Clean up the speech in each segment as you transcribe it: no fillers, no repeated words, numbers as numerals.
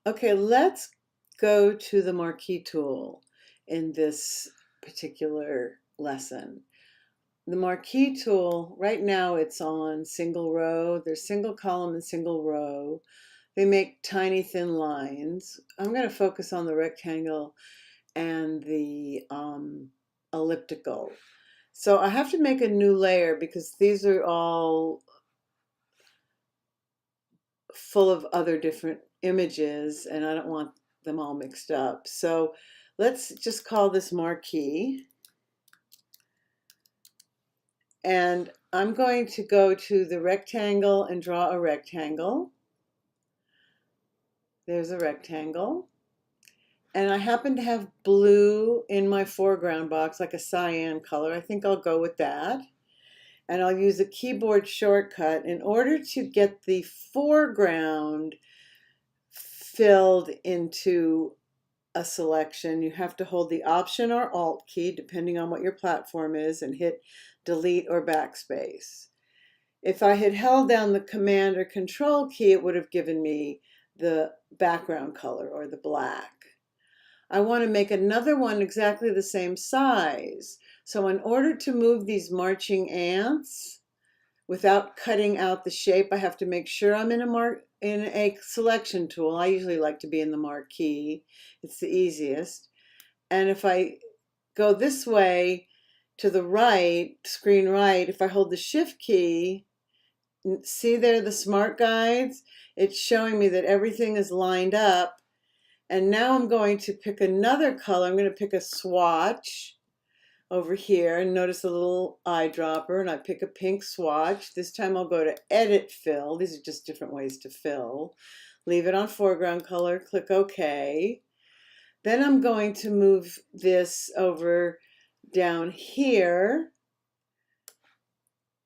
Okay, let's go to the marquee tool in this particular lesson. The marquee tool, right now it's on single row. There's single column and single row. They make tiny thin lines. I'm going to focus on the rectangle and the elliptical. So I have to make a new layer because these are all full of other different images and I don't want them all mixed up. So let's just call this marquee. And I'm going to go to the rectangle and draw a rectangle. There's a rectangle. And I happen to have blue in my foreground box, like a cyan color. I think I'll go with that. And I'll use a keyboard shortcut in order to get the foreground filled into a selection. You have to hold the Option or Alt key, depending on what your platform is, and hit Delete or Backspace. If I had held down the Command or Control key, it would have given me the background color or the black. I want to make another one exactly the same size. So in order to move these marching ants without cutting out the shape, I have to make sure I'm in a selection tool. I usually like to be in the marquee. It's the easiest. And if I go this way to the right, screen right, if I hold the Shift key, see there the smart guides? It's showing me that everything is lined up. And now I'm going to pick another color. I'm going to pick a swatch over here and notice a little eyedropper, and I pick a pink swatch. This time I'll go to Edit Fill. These are just different ways to fill. Leave it on foreground color, click OK. Then I'm going to move this over down here.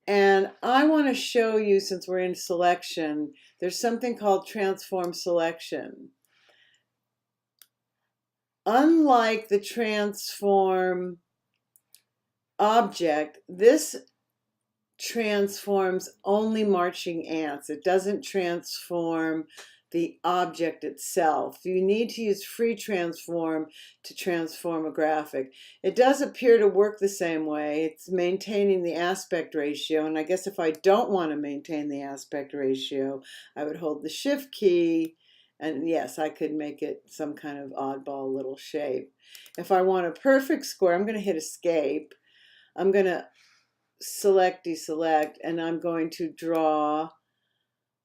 And I want to show you, since we're in selection, there's something called transform selection. Unlike the transform object, this transforms only marching ants. It doesn't transform the object itself. You need to use free transform to transform a graphic. It does appear to work the same way. It's maintaining the aspect ratio, and I guess if I don't want to maintain the aspect ratio, I would hold the Shift key, and yes, I could make it some kind of oddball little shape. If I want a perfect square, I'm going to hit Escape. I'm going to select, deselect, and I'm going to draw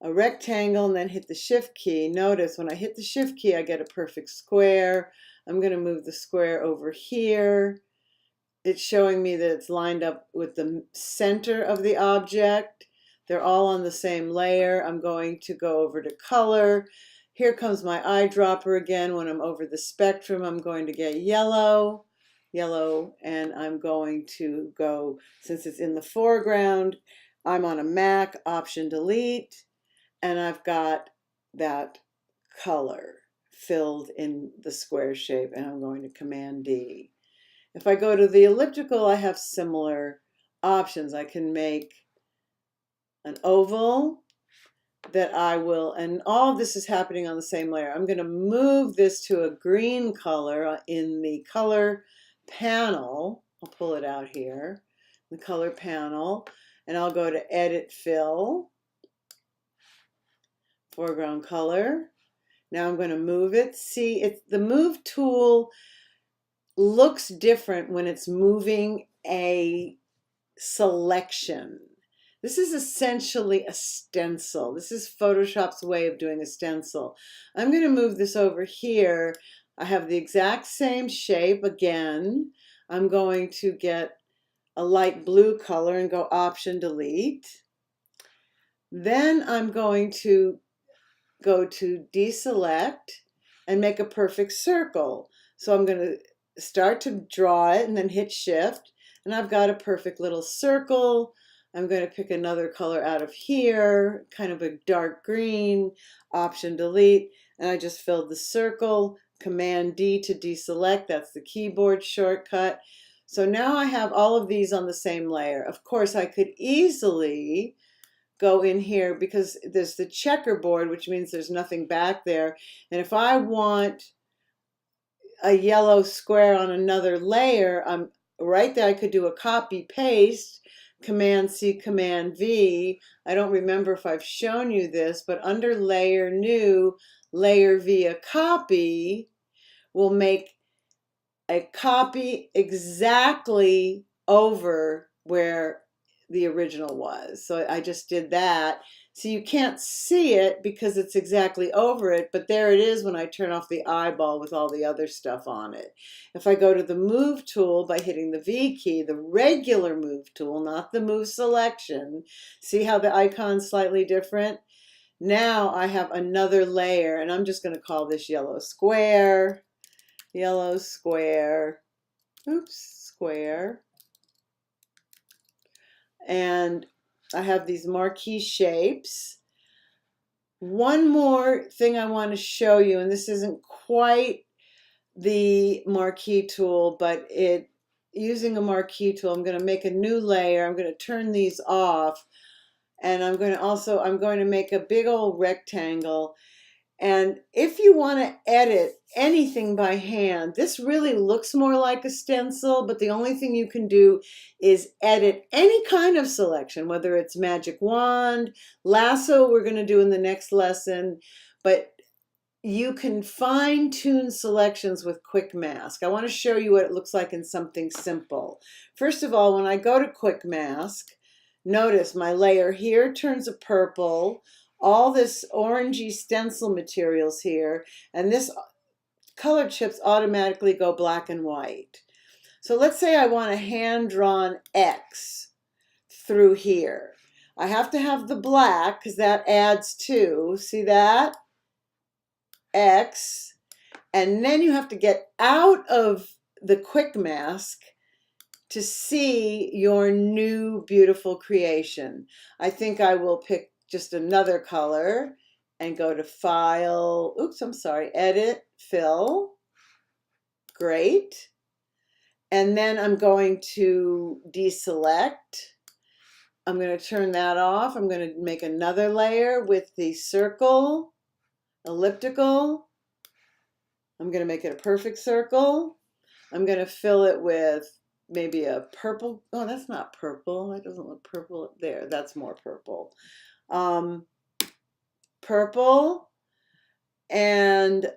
a rectangle and then hit the Shift key. Notice when I hit the Shift key, I get a perfect square. I'm going to move the square over here. It's showing me that it's lined up with the center of the object. They're all on the same layer. I'm going to go over to color. Here comes my eyedropper again. When I'm over the spectrum, I'm going to get yellow, and I'm going to go, since it's in the foreground, I'm on a Mac, Option Delete, and I've got that color filled in the square shape, and I'm going to Command D. If I go to the elliptical, I have similar options. I can make an oval that I will, and all of this is happening on the same layer. I'm going to move this to a green color in the color panel. I'll pull it out here, the color panel, and I'll go to Edit Fill, foreground color. Now I'm going to move it. See, the Move tool looks different when it's moving a selection. This is essentially a stencil. This is Photoshop's way of doing a stencil. I'm going to move this over here. I have the exact same shape again. I'm going to get a light blue color and go Option Delete. Then I'm going to go to Deselect and make a perfect circle. So I'm going to start to draw it and then hit Shift, and I've got a perfect little circle. I'm going to pick another color out of here, kind of a dark green, Option Delete, and I just filled the circle. Command D to deselect, that's the keyboard shortcut. So now I have all of these on the same layer. Of course, I could easily go in here because there's the checkerboard, which means there's nothing back there. And if I want a yellow square on another layer, I'm right there. I could do a copy paste, Command C, Command V. I don't remember if I've shown you this, but under layer new, layer via copy will make a copy exactly over where the original was. So I just did that. So you can't see it because it's exactly over it, but there it is when I turn off the eyeball with all the other stuff on it. If I go to the Move tool by hitting the V key, the regular Move tool, not the Move selection, see how the icon's slightly different? Now I have another layer, and I'm just going to call this yellow square, oops, square. And I have these marquee shapes. One more thing I want to show you, and this isn't quite the marquee tool, but using a marquee tool, I'm going to make a new layer. I'm going to turn these off, and I'm going to make a big old rectangle. And if you want to edit anything by hand, this really looks more like a stencil, but the only thing you can do is edit any kind of selection, whether it's magic wand, lasso we're going to do in the next lesson, but you can fine-tune selections with Quick Mask. I want to show you what it looks like in something simple. First of all, when I go to Quick Mask, notice my layer here turns a purple, all this orangey stencil materials here, and this color chips automatically go black and white. So let's say I want a hand-drawn X through here. I have to have the black because that adds 2. See that? X. And then you have to get out of the Quick Mask to see your new beautiful creation. I think I will pick just another color and go to File, Edit, Fill. Great. And then I'm going to deselect. I'm going to turn that off. I'm going to make another layer with the circle, elliptical. I'm going to make it a perfect circle. I'm going to fill it with maybe a purple. Oh, that's not purple. That doesn't look purple there. That's more purple. Purple. And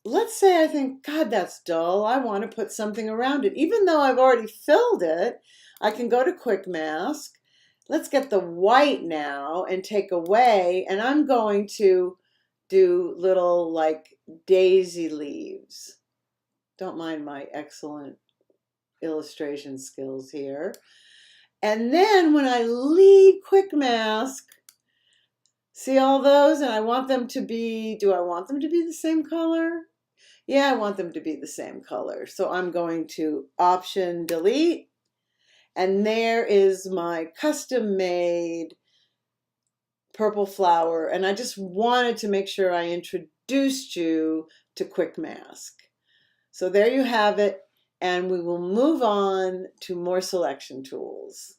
let's say I think, God, that's dull. I want to put something around it. Even though I've already filled it, I can go to Quick Mask. Let's get the white now and take away. And I'm going to do little like daisy leaves. Don't mind my excellent illustration skills here. And then when I leave Quick Mask, see all those? And I want them to be, do I want them to be the same color? Yeah, I want them to be the same color. So I'm going to Option Delete. And there is my custom made purple flower. And I just wanted to make sure I introduced you to Quick Mask. So there you have it. And we will move on to more selection tools.